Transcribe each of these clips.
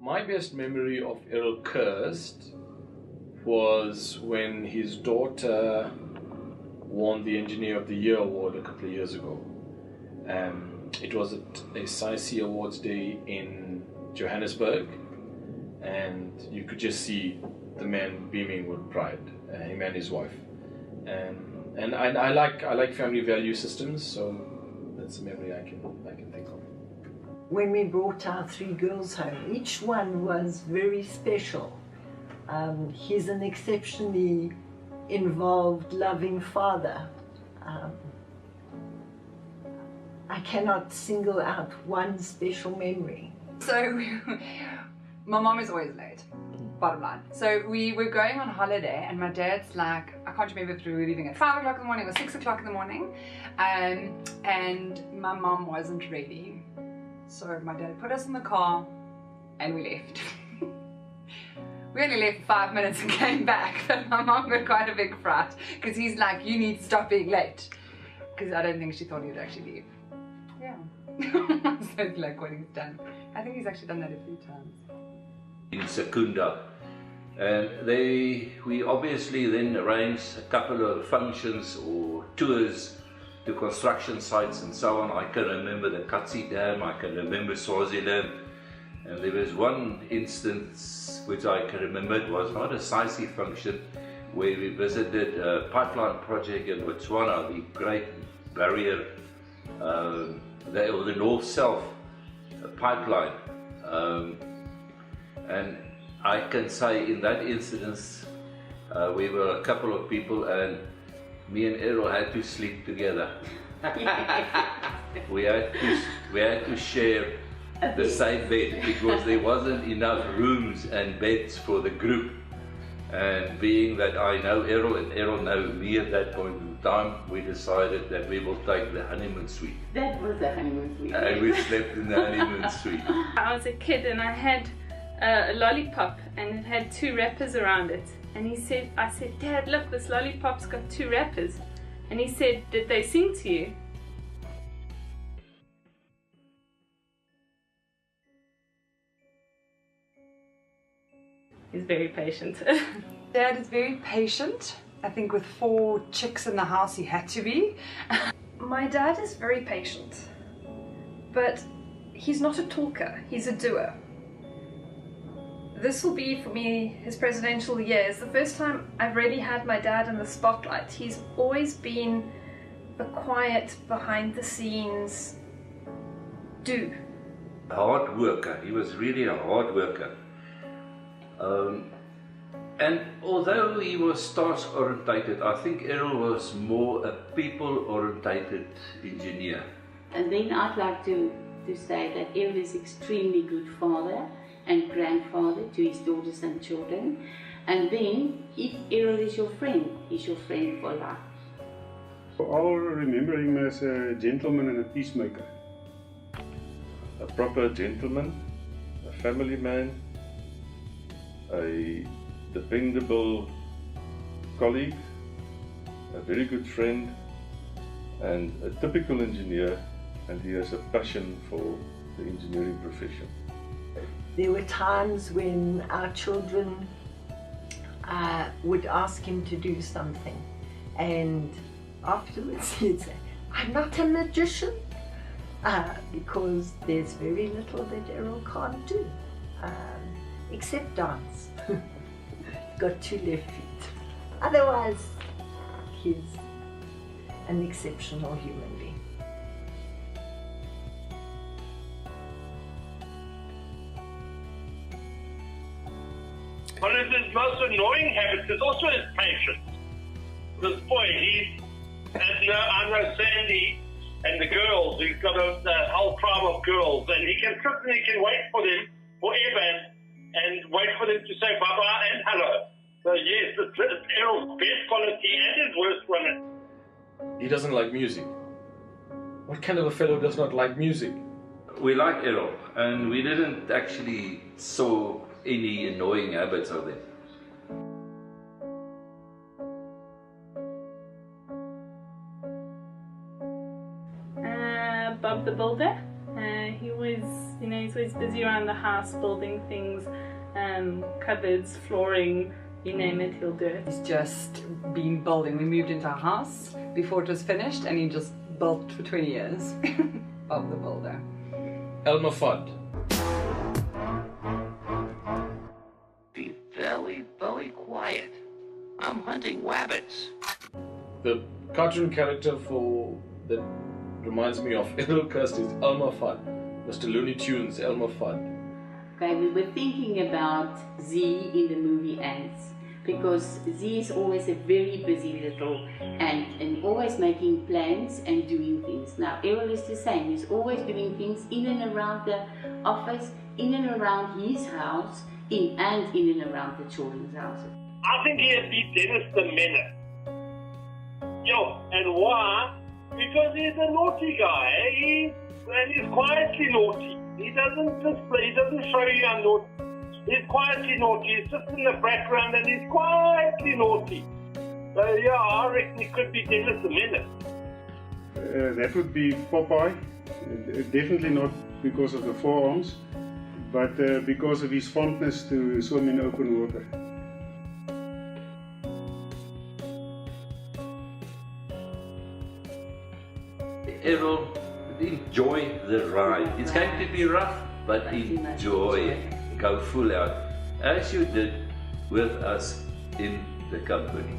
My best memory of Errol Kerst was when his daughter won the Engineer of the Year award a couple of years ago. It was at a SAICE Awards Day in Johannesburg, and you could just see the man beaming with pride, him and his wife. And I like family value systems, so that's a memory I can think of. When we brought our 3 girls home, each one was very special. He's an exceptionally involved, loving father. I cannot single out one special memory. So, my mom is always late, bottom line. So we were going on holiday and my dad's like, I can't remember if we were leaving at 5 o'clock in the morning or 6 o'clock in the morning, and my mom wasn't ready. So my dad put us in the car and we left. We only left for 5 minutes and came back, but my mom got quite a big fright because he's like, you need to stop being late. Because I don't think she thought he'd actually leave. Yeah. So like what he's done. I think he's actually done that a few times. In Secunda. And we obviously then arranged a couple of functions or tours to construction sites and so on. I can remember the Katsi Dam, I can remember Swaziland. And there was one instance which I can remember, it was not a SAICE function, where we visited a pipeline project in Botswana, the Great Barrier, the North-South pipeline. And I can say in that instance, we were a couple of people and me and Errol had to sleep together. we had to share the same bed because there wasn't enough rooms and beds for the group. And being that I know Errol and Errol know me at that point in time, we decided that we will take the honeymoon suite. That was the honeymoon suite. And we slept in the honeymoon suite. I was a kid and I had a lollipop and it had 2 wrappers around it. And I said, Dad, look, this lollipop's got 2 wrappers. And he said, did they sing to you? He's very patient. Dad is very patient. I think with 4 chicks in the house he had to be. My dad is very patient, but he's not a talker, he's a doer. This will be, for me, his presidential year. It's the first time I've really had my dad in the spotlight. He's always been the quiet, behind the scenes, do. Hard worker, he was really a hard worker. And although he was task orientated, I think Errol was more a people orientated engineer. And then I'd like to say that Errol is extremely good father and grandfather to his daughters and children. And then, if Errol is your friend, he's your friend for life. I'll remember him as a gentleman and a peacemaker. A proper gentleman, a family man, a dependable colleague, a very good friend, and a typical engineer, and he has a passion for the engineering profession. There were times when our children would ask him to do something, and afterwards he'd say, I'm not a magician, because there's very little that Errol can't do, except dance. Got 2 left feet. Otherwise, he's an exceptional human being. One of his most annoying habits is also his patience. This boy, I know Sandy and the girls, he's got a whole tribe of girls, and he can sit and he can wait for them forever and wait for them to say bye-bye and hello. So yes, it's Errol's best quality and his worst one. He doesn't like music. What kind of a fellow does not like music? We like Errol, and we didn't actually saw any annoying habits of them. Bob the Builder. he always, he's always busy around the house building things, cupboards, flooring, you name it, he'll do it. He's just been building. We moved into our house before it was finished, and he just built for 20 years of the builder. Elmer Fudd. Be very, very quiet. I'm hunting rabbits. The cartoon character that reminds me of Errol Kerst is Elmer Fudd. Mr. Looney Tunes, Elmer Fudd. Okay, we were thinking about Z in the movie Ants, because Z is always a very busy little ant and always making plans and doing things. Now Errol is the same, he's always doing things in and around the office, in and around his house, and in and around the children's houses. I think he has beat Dennis the Menace. And why? Because he's a naughty guy. He's quietly naughty. He doesn't display, he doesn't show you how naughty. He's quietly naughty. He sits in the background and he's quietly naughty. So yeah, I reckon he could be Dennis the Menace. That would be Popeye. Definitely not because of the forearms, but because of his fondness to swim in open water. Errol, enjoy the ride. It's going to be rough, but enjoy it. Go full out, as you did with us in the company.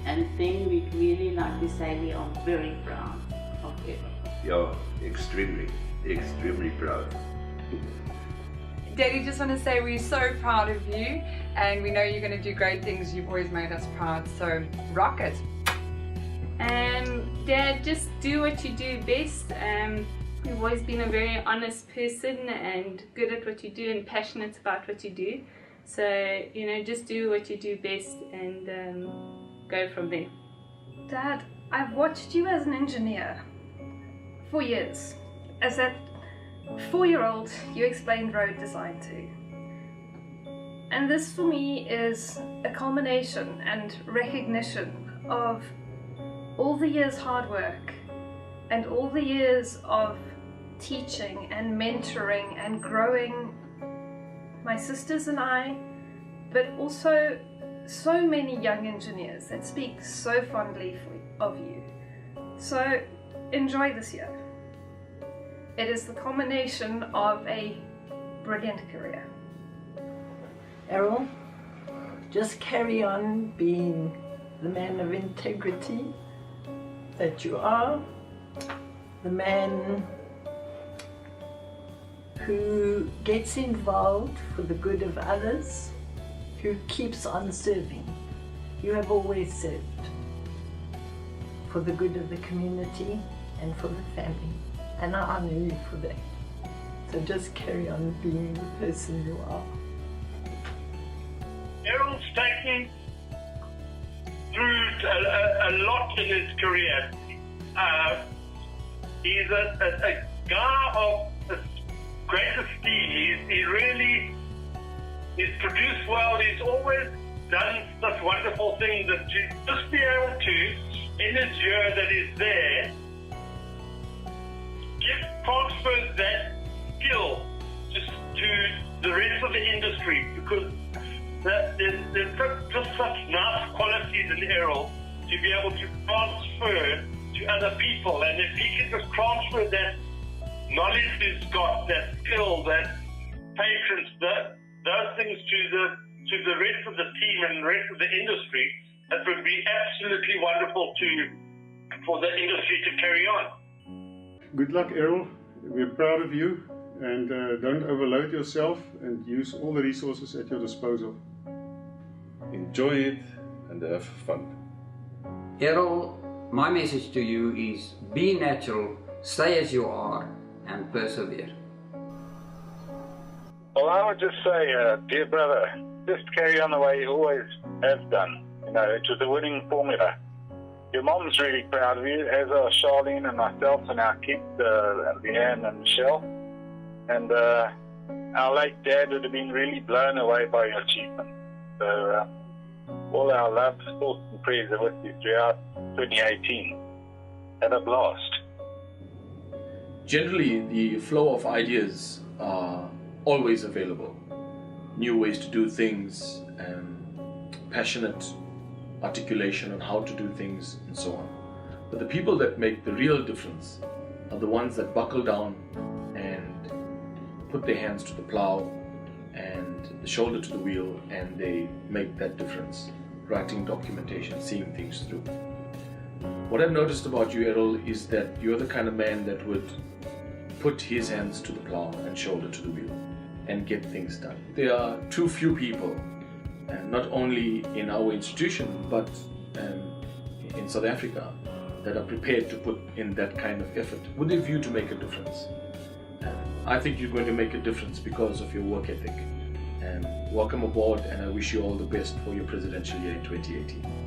And then we'd really like to say we are very proud of Errol. Yeah, extremely, extremely proud. Daddy, just want to say we're so proud of you, and we know you're going to do great things. You've always made us proud, so rock it. Dad, just do what you do best. You've always been a very honest person and good at what you do and passionate about what you do. So, just do what you do best and go from there. Dad, I've watched you as an engineer for years. As that 4-year-old you explained road design to. And this for me is a culmination and recognition of all the years hard work and all the years of teaching and mentoring and growing my sisters and I, but also so many young engineers that speak so fondly of you. So enjoy this year. It is the culmination of a brilliant career. Errol, just carry on being the man of integrity that you are, the man who gets involved for the good of others, who keeps on serving. You have always served for the good of the community and for the family, and I honor you for that. So just carry on being the person you are. Errol's taken through a lot in his career. He's a guy of great esteem. He's produced well. He's always done such wonderful things that to just be able to, in his year that he's there, transfer that skill to the rest of the industry, because there's just such nice qualities in Errol to be able to transfer to other people. And if he can just transfer that knowledge he's got, that skill, that patience, those things to the rest of the team and the rest of the industry, that would be absolutely wonderful for the industry to carry on. Good luck, Errol. We're proud of you, and don't overload yourself and use all the resources at your disposal. Enjoy it and have fun. Errol, my message to you is be natural, stay as you are, and persevere. Well, I would just say, dear brother, just carry on the way you always have done. It was a winning formula. Your mom's really proud of you, as are Charlene and myself and our kids, Leanne and Michelle. And our late dad would have been really blown away by your achievement. So all our love, thoughts and prayers are with you throughout 2018. Have a blast. generally the flow of ideas are always available. New ways to do things, passionate articulation on how to do things, and so on. But the people that make the real difference are the ones that buckle down and put their hands to the plow and the shoulder to the wheel, and they make that difference. Writing documentation, seeing things through. What I've noticed about you, Errol, is that you're the kind of man that would put his hands to the plow and shoulder to the wheel and get things done. There are too few people, not only in our institution, but in South Africa, that are prepared to put in that kind of effort with a view to make a difference. I think you're going to make a difference because of your work ethic. Welcome aboard, and I wish you all the best for your presidential year in 2018.